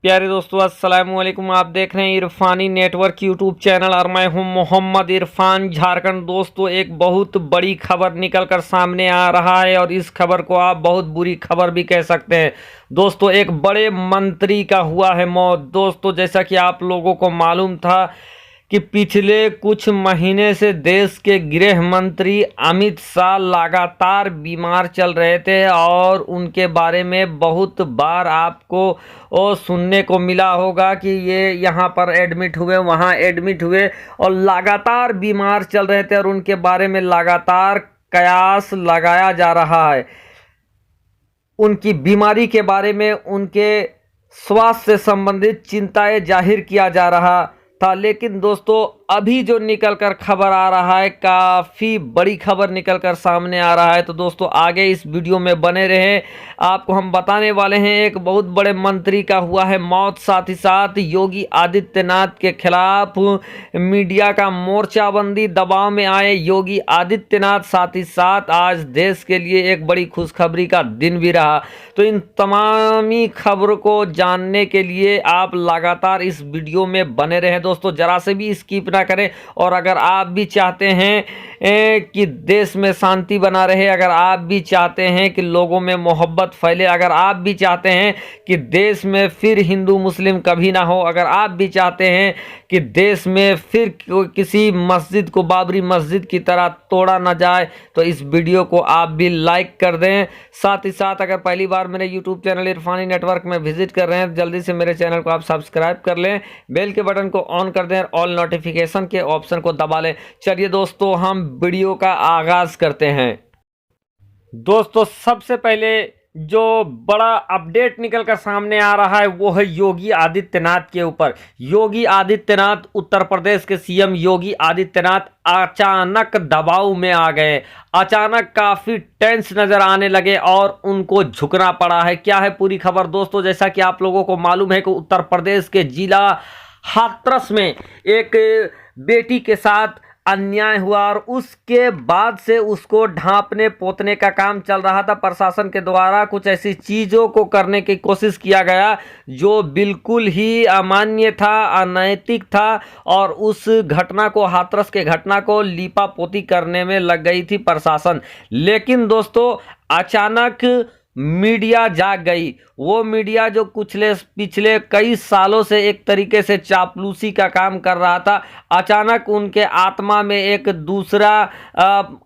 प्यारे दोस्तों, अस्सलाम वालेकुम। आप देख रहे हैं इरफानी नेटवर्क यूट्यूब चैनल और मैं हूं मोहम्मद इरफान झारखंड। दोस्तों, एक बहुत बड़ी खबर निकल कर सामने आ रहा है और इस खबर को आप बहुत बुरी खबर भी कह सकते हैं। दोस्तों, एक बड़े मंत्री का हुआ है मौत। दोस्तों, जैसा कि आप लोगों को मालूम था कि पिछले कुछ महीने से देश के गृह मंत्री अमित शाह लगातार बीमार चल रहे थे और उनके बारे में बहुत बार आपको सुनने को मिला होगा कि ये यहाँ पर एडमिट हुए, वहाँ एडमिट हुए और लगातार बीमार चल रहे थे और उनके बारे में लगातार कयास लगाया जा रहा है। उनकी बीमारी के बारे में, उनके स्वास्थ्य से संबंधित चिंताएं जाहिर किया जा रहा था। लेकिन दोस्तों, अभी जो निकलकर खबर आ रहा है, काफ़ी बड़ी खबर निकलकर सामने आ रहा है। तो दोस्तों, आगे इस वीडियो में बने रहें। आपको हम बताने वाले हैं एक बहुत बड़े मंत्री का हुआ है मौत। साथ ही साथ योगी आदित्यनाथ के खिलाफ मीडिया का मोर्चाबंदी, दबाव में आए योगी आदित्यनाथ। साथ ही साथ आज देश के लिए एक बड़ी खुशखबरी का दिन भी रहा। तो इन तमामी खबरों को जानने के लिए आप लगातार इस वीडियो में बने रहें। दोस्तों, जरा से भी स्किप ना करें। और अगर आप भी चाहते हैं कि देश में शांति बना रहे, अगर आप भी चाहते हैं कि लोगों में मोहब्बत फैले, अगर आप भी चाहते हैं कि देश में फिर हिंदू मुस्लिम कभी ना हो, अगर आप भी चाहते हैं कि देश में फिर किसी मस्जिद को बाबरी मस्जिद की तरह तोड़ा ना जाए, तो इस वीडियो को आप भी लाइक कर दें। साथ ही साथ अगर पहली बार मेरे यूट्यूब चैनल इरफानी नेटवर्क में विजिट कर रहे हैं, जल्दी से मेरे चैनल को आप सब्सक्राइब कर लें, बेल के बटन को ऑन कर दें, ऑल नोटिफिकेशन के ऑप्शन को दबा लें। चलिए दोस्तों, हम वीडियो का आगाज करते हैं। दोस्तों, सबसे पहले जो बड़ा अपडेट निकलकर सामने आ रहा है वो है योगी आदित्यनाथ के ऊपर। योगी आदित्यनाथ, उत्तर प्रदेश के सीएम योगी आदित्यनाथ अचानक दबाव में आ गए। अचानक काफी टेंस नजर आने लगे और उनको झुकना पड़ा है। क्या है पूरी खबर दोस्तों? जैसा कि आप लोगों को मालूम है कि उत्तर प्रदेश के जिला हाथरस में एक बेटी के साथ अन्याय हुआ और उसके बाद से उसको ढांपने पोतने का काम चल रहा था। प्रशासन के द्वारा कुछ ऐसी चीज़ों को करने की कोशिश किया गया जो बिल्कुल ही अमान्य था, अनैतिक था और उस घटना को, हाथरस के घटना को लीपा पोती करने में लग गई थी प्रशासन। लेकिन दोस्तों, अचानक मीडिया जाग गई। वो मीडिया जो पिछले कई सालों से एक तरीके से चापलूसी का काम कर रहा था, अचानक उनके आत्मा में एक दूसरा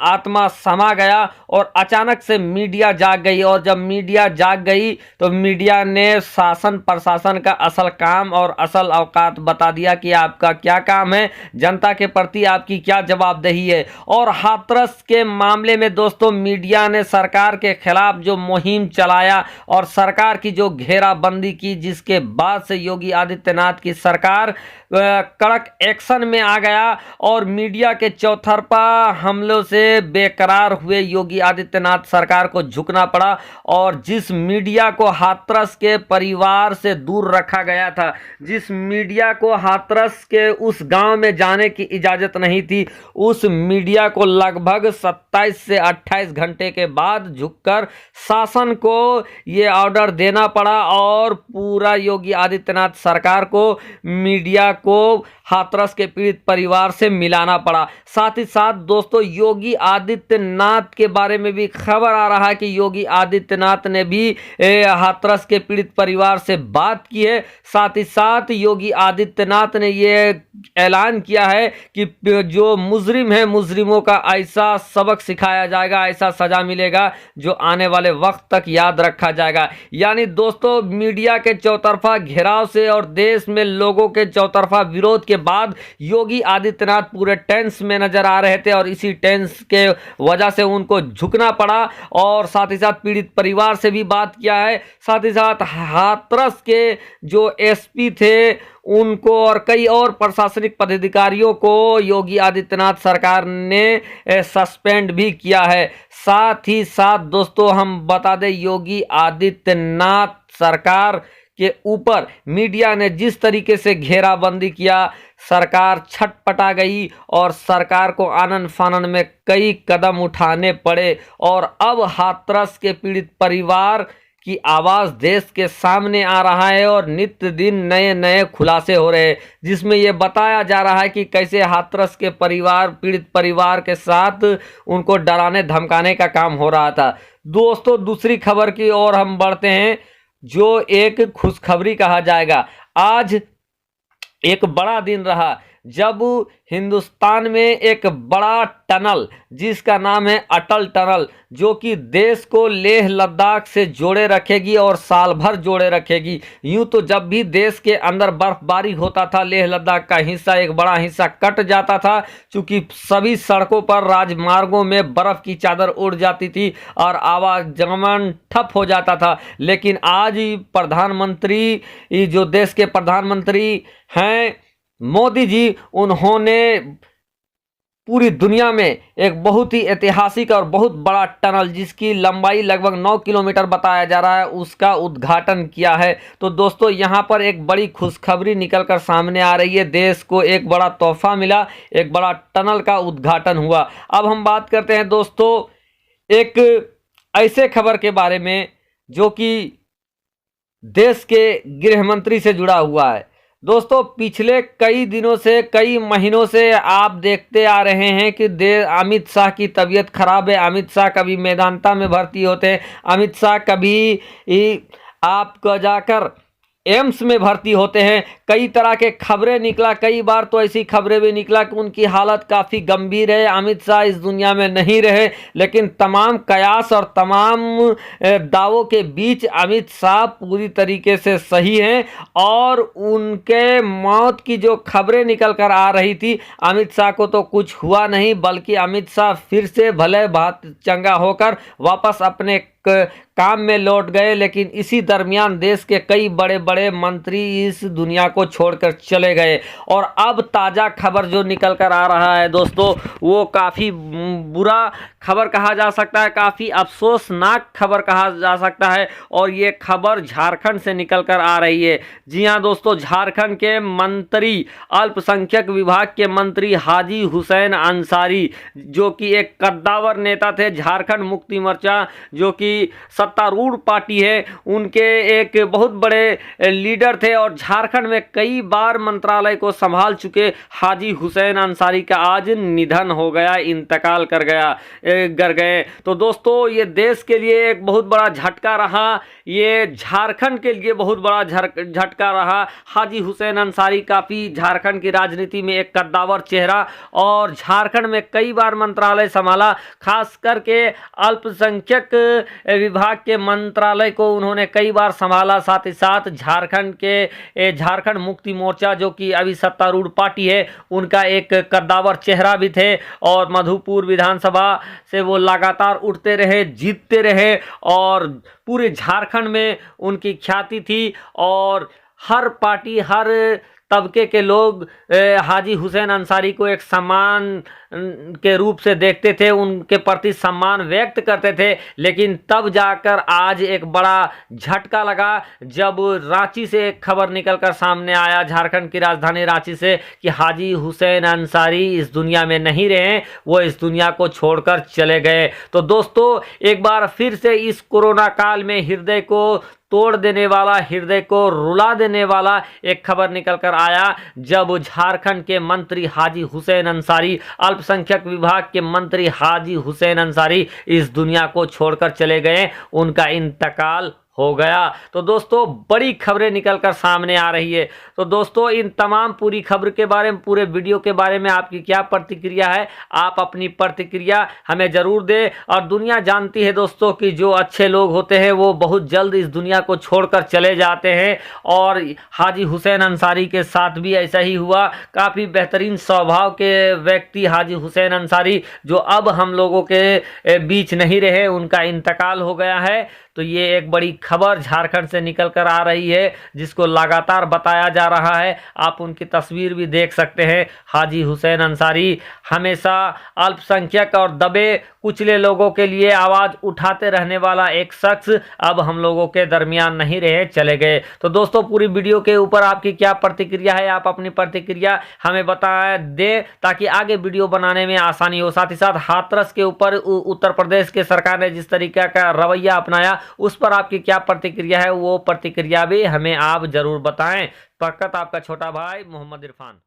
आत्मा समा गया और अचानक से मीडिया जाग गई। और जब मीडिया जाग गई तो मीडिया ने शासन प्रशासन का असल काम और असल औकात बता दिया कि आपका क्या काम है, जनता के प्रति आपकी क्या जवाबदेही है। और हाथरस के मामले में दोस्तों, मीडिया ने सरकार के खिलाफ जो मुहिम चलाया और सरकार की जो घेराबंदी की, जिसके बाद से योगी आदित्यनाथ की सरकार कड़क एक्शन में आ गया और मीडिया के चौतरफा हमलों से बेकरार हुए योगी आदित्यनाथ सरकार को झुकना पड़ा। और जिस मीडिया को हाथरस के परिवार से दूर रखा गया था, जिस मीडिया को हाथरस के उस गांव में जाने की इजाजत नहीं थी, उस मीडिया को लगभग 27 से 28 घंटे के बाद झुककर शासन को ये ऑर्डर देना पड़ा और पूरा योगी आदित्यनाथ सरकार को मीडिया को हाथरस के पीड़ित परिवार से मिलाना पड़ा। साथ ही साथ दोस्तों, योगी आदित्यनाथ के बारे में भी खबर आ रहा है कि योगी आदित्यनाथ ने भी हाथरस के पीड़ित परिवार से बात की है। साथ ही साथ योगी आदित्यनाथ ने ये ऐलान किया है कि जो मुजरिम है, मुजरिमों का ऐसा सबक सिखाया जाएगा, ऐसा सजा मिलेगा जो आने वाले वक्त तक याद रखा जाएगा। यानी दोस्तों, मीडिया के चौतरफा घेराव से और देश में लोगों के चौतरफा विरोध के बाद योगी आदित्यनाथ पूरे टेंस में नजर आ रहे थे और इसी टेंस के वजह से उनको झुकना पड़ा। और साथ ही साथ पीड़ित परिवार से भी बात किया है। साथ ही साथ हाथरस के जो एसपी थे उनको और कई और प्रशासनिक पदाधिकारियों को योगी आदित्यनाथ सरकार ने सस्पेंड भी किया है। साथ ही साथ दोस्तों, हम बता दें, योगी आदित्यनाथ सरकार के ऊपर मीडिया ने जिस तरीके से घेराबंदी किया, सरकार छटपटा गई और सरकार को आनन फानन में कई कदम उठाने पड़े। और अब हाथरस के पीड़ित परिवार की आवाज़ देश के सामने आ रहा है और नित्य दिन नए नए खुलासे हो रहे हैं, जिसमें ये बताया जा रहा है कि कैसे हाथरस के परिवार, पीड़ित परिवार के साथ उनको डराने धमकाने का काम हो रहा था। दोस्तों, दूसरी खबर की ओर हम बढ़ते हैं, जो एक खुशखबरी कहा जाएगा। आज एक बड़ा दिन रहा जब हिंदुस्तान में एक बड़ा टनल, जिसका नाम है अटल टनल, जो कि देश को लेह लद्दाख से जोड़े रखेगी और साल भर जोड़े रखेगी। यूं तो जब भी देश के अंदर बर्फबारी होता था, लेह लद्दाख का हिस्सा, एक बड़ा हिस्सा कट जाता था, क्योंकि सभी सड़कों पर, राजमार्गों में बर्फ की चादर उड़ जाती थी और आवागमन ठप हो जाता था। लेकिन आज प्रधानमंत्री, जो देश के प्रधानमंत्री हैं मोदी जी, उन्होंने पूरी दुनिया में एक बहुत ही ऐतिहासिक और बहुत बड़ा टनल, जिसकी लंबाई लगभग 9 किलोमीटर बताया जा रहा है, उसका उद्घाटन किया है। तो दोस्तों, यहाँ पर एक बड़ी खुशखबरी निकलकर सामने आ रही है। देश को एक बड़ा तोहफा मिला, एक बड़ा टनल का उद्घाटन हुआ। अब हम बात करते हैं दोस्तों एक ऐसे खबर के बारे में जो कि देश के गृह मंत्री से जुड़ा हुआ है। दोस्तों, पिछले कई दिनों से, कई महीनों से आप देखते आ रहे हैं कि अमित शाह की तबीयत खराब है। अमित शाह कभी मेदांता में भर्ती होते हैं, अमित शाह कभी आपको जाकर एम्स में भर्ती होते हैं। कई तरह के खबरें निकला, कई बार तो ऐसी खबरें भी निकला कि उनकी हालत काफ़ी गंभीर है, अमित शाह इस दुनिया में नहीं रहे। लेकिन तमाम कयास और तमाम दावों के बीच अमित शाह पूरी तरीके से सही हैं और उनके मौत की जो खबरें निकल कर आ रही थी, अमित शाह को तो कुछ हुआ नहीं, बल्कि अमित शाह फिर से भले बात चंगा होकर वापस अपने काम में लौट गए। लेकिन इसी दरमियान देश के कई बड़े बड़े मंत्री इस दुनिया को छोड़कर चले गए। और अब ताज़ा खबर जो निकल कर आ रहा है दोस्तों, वो काफ़ी बुरा खबर कहा जा सकता है, काफ़ी अफसोसनाक खबर कहा जा सकता है। और ये खबर झारखंड से निकल कर आ रही है। जी हाँ दोस्तों, झारखंड के मंत्री, अल्पसंख्यक विभाग के मंत्री हाजी हुसैन अंसारी, जो कि एक कद्दावर नेता थे, झारखंड मुक्ति मोर्चा जो कि सत्तारूढ़ पार्टी है, उनके एक बहुत बड़े लीडर थे और झारखंड में कई बार मंत्रालय को संभाल चुके हाजी हुसैन अंसारी का आज निधन हो गया, इंतकाल कर गए। तो दोस्तों, ये देश के लिए एक बहुत बड़ा झटका रहा, ये झारखंड के लिए बहुत बड़ा झटका रहा। हाजी हुसैन अंसारी काफ़ी झारखंड की राजनीति में एक कद्दावर चेहरा और झारखंड में कई बार मंत्रालय संभाला, खास करके अल्पसंख्यक विभाग के मंत्रालय को उन्होंने कई बार संभाला। साथ ही साथ झारखंड मुक्ति मोर्चा जो कि अभी सत्तारूढ़ पार्टी है, उनका एक कद्दावर चेहरा भी थे और मधुपुर विधानसभा से वो लगातार उठते रहे, जीतते रहे और पूरे झारखंड में उनकी ख्याति थी और हर पार्टी, हर तबके के लोग हाजी हुसैन अंसारी को एक सम्मान के रूप से देखते थे, उनके प्रति सम्मान व्यक्त करते थे। लेकिन तब जाकर आज एक बड़ा झटका लगा जब रांची से एक खबर निकलकर सामने आया, झारखंड की राजधानी रांची से, कि हाजी हुसैन अंसारी इस दुनिया में नहीं रहे, वो इस दुनिया को छोड़कर चले गए। तो दोस्तों, एक बार फिर से इस कोरोना काल में हृदय को तोड़ देने वाला, हृदय को रुला देने वाला एक खबर निकल कर आया, जब झारखंड के मंत्री हाजी हुसैन अंसारी, अल्पसंख्यक विभाग के मंत्री हाजी हुसैन अंसारी इस दुनिया को छोड़कर चले गए, उनका इंतकाल हो गया। तो दोस्तों, बड़ी खबरें निकलकर सामने आ रही है। तो दोस्तों, इन तमाम पूरी खबर के बारे में, पूरे वीडियो के बारे में आपकी क्या प्रतिक्रिया है? आप अपनी प्रतिक्रिया हमें ज़रूर दें। और दुनिया जानती है दोस्तों कि जो अच्छे लोग होते हैं वो बहुत जल्द इस दुनिया को छोड़कर चले जाते हैं और हाजी हुसैन अंसारी के साथ भी ऐसा ही हुआ। काफ़ी बेहतरीन स्वभाव के व्यक्ति हाजी हुसैन अंसारी, जो अब हम लोगों के बीच नहीं रहे, उनका इंतकाल हो गया है। तो ये एक बड़ी खबर झारखंड से निकल कर आ रही है, जिसको लगातार बताया जा रहा है। आप उनकी तस्वीर भी देख सकते हैं। हाजी हुसैन अंसारी हमेशा अल्पसंख्यक और दबे कुचले लोगों के लिए आवाज़ उठाते रहने वाला एक शख्स अब हम लोगों के दरमियान नहीं रहे, चले गए। तो दोस्तों, पूरी वीडियो के ऊपर आपकी क्या प्रतिक्रिया है? आप अपनी प्रतिक्रिया हमें बता दें ताकि आगे वीडियो बनाने में आसानी हो। साथ ही साथ हाथरस के ऊपर उत्तर प्रदेश के सरकार ने जिस तरीके का रवैया अपनाया, उस पर आपकी क्या प्रतिक्रिया है, वो प्रतिक्रिया भी हमें आप जरूर बताएं। फकत आपका छोटा भाई मोहम्मद इरफान।